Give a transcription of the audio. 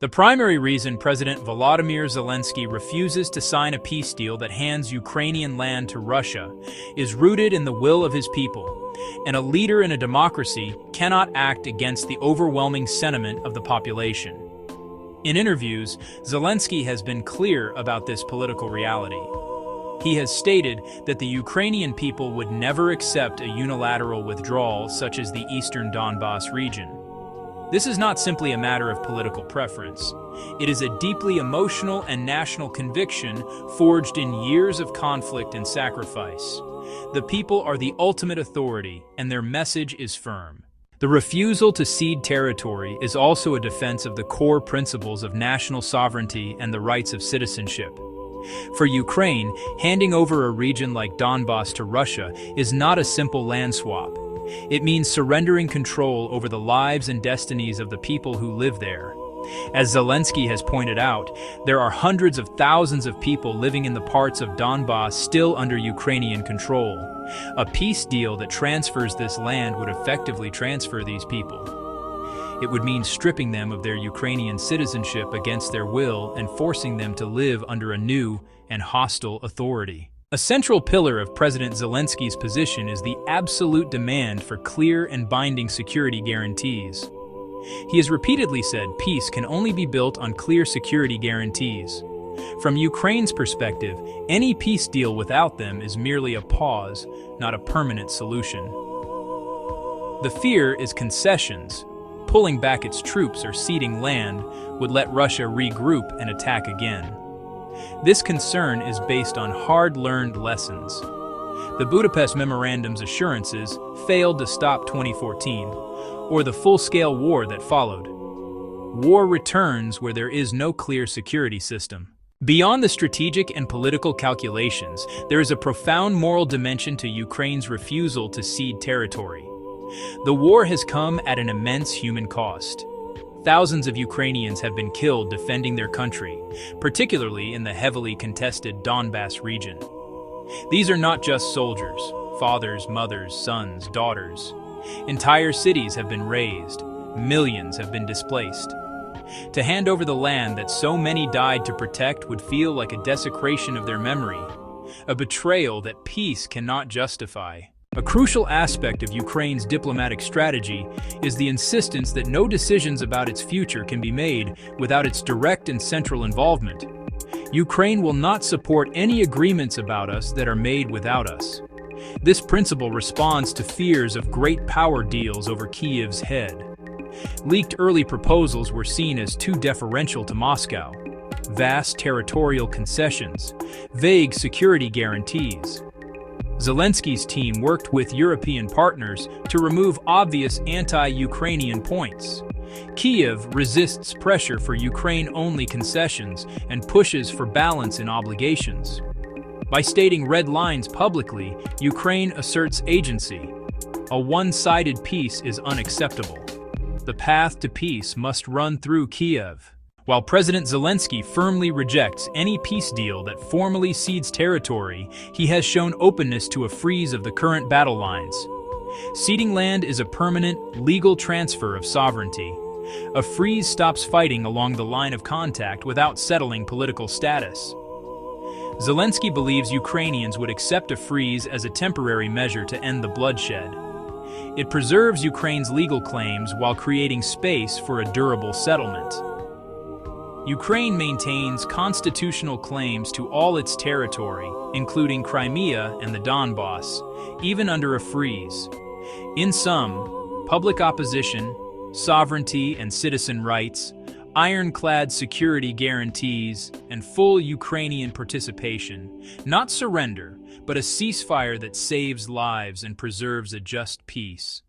The primary reason President Volodymyr Zelensky refuses to sign a peace deal that hands Ukrainian land to Russia is rooted in the will of his people, and a leader in a democracy cannot act against the overwhelming sentiment of the population. In interviews, Zelensky has been clear about this political reality. He has stated that the Ukrainian people would never accept a unilateral withdrawal such as the eastern Donbas region. This is not simply a matter of political preference. It is a deeply emotional and national conviction forged in years of conflict and sacrifice. The people are the ultimate authority, and their message is firm. The refusal to cede territory is also a defense of the core principles of national sovereignty and the rights of citizenship. For Ukraine, handing over a region like Donbas to Russia is not a simple land swap. It means surrendering control over the lives and destinies of the people who live there. As Zelensky has pointed out, there are hundreds of thousands of people living in the parts of Donbas still under Ukrainian control. A peace deal that transfers this land would effectively transfer these people. It would mean stripping them of their Ukrainian citizenship against their will and forcing them to live under a new and hostile authority. A central pillar of President Zelensky's position is the absolute demand for clear and binding security guarantees. He has repeatedly said peace can only be built on clear security guarantees. From Ukraine's perspective, any peace deal without them is merely a pause, not a permanent solution. The fear is concessions. Pulling back its troops or ceding land would let Russia regroup and attack again. This concern is based on hard-learned lessons. The Budapest Memorandum's assurances failed to stop 2014, or the full-scale war that followed. War returns where there is no clear security system. Beyond the strategic and political calculations, there is a profound moral dimension to Ukraine's refusal to cede territory. The war has come at an immense human cost. Thousands of Ukrainians have been killed defending their country, particularly in the heavily contested Donbas region. These are not just soldiers, fathers, mothers, sons, daughters. Entire cities have been razed, millions have been displaced. To hand over the land that so many died to protect would feel like a desecration of their memory, a betrayal that peace cannot justify. A crucial aspect of Ukraine's diplomatic strategy is the insistence that no decisions about its future can be made without its direct and central involvement. Ukraine will not support any agreements about us that are made without us. This principle responds to fears of great power deals over Kyiv's head. Leaked early proposals were seen as too deferential to Moscow. Vast territorial concessions, vague security guarantees. Zelensky's team worked with European partners to remove obvious anti-Ukrainian points. Kyiv resists pressure for Ukraine-only concessions and pushes for balance in obligations. By stating red lines publicly, Ukraine asserts agency. A one-sided peace is unacceptable. The path to peace must run through Kyiv. While President Zelensky firmly rejects any peace deal that formally cedes territory, he has shown openness to a freeze of the current battle lines. Ceding land is a permanent, legal transfer of sovereignty. A freeze stops fighting along the line of contact without settling political status. Zelensky believes Ukrainians would accept a freeze as a temporary measure to end the bloodshed. It preserves Ukraine's legal claims while creating space for a durable settlement. Ukraine maintains constitutional claims to all its territory, including Crimea and the Donbas, even under a freeze. In sum, public opposition, sovereignty and citizen rights, ironclad security guarantees, and full Ukrainian participation, not surrender, but a ceasefire that saves lives and preserves a just peace.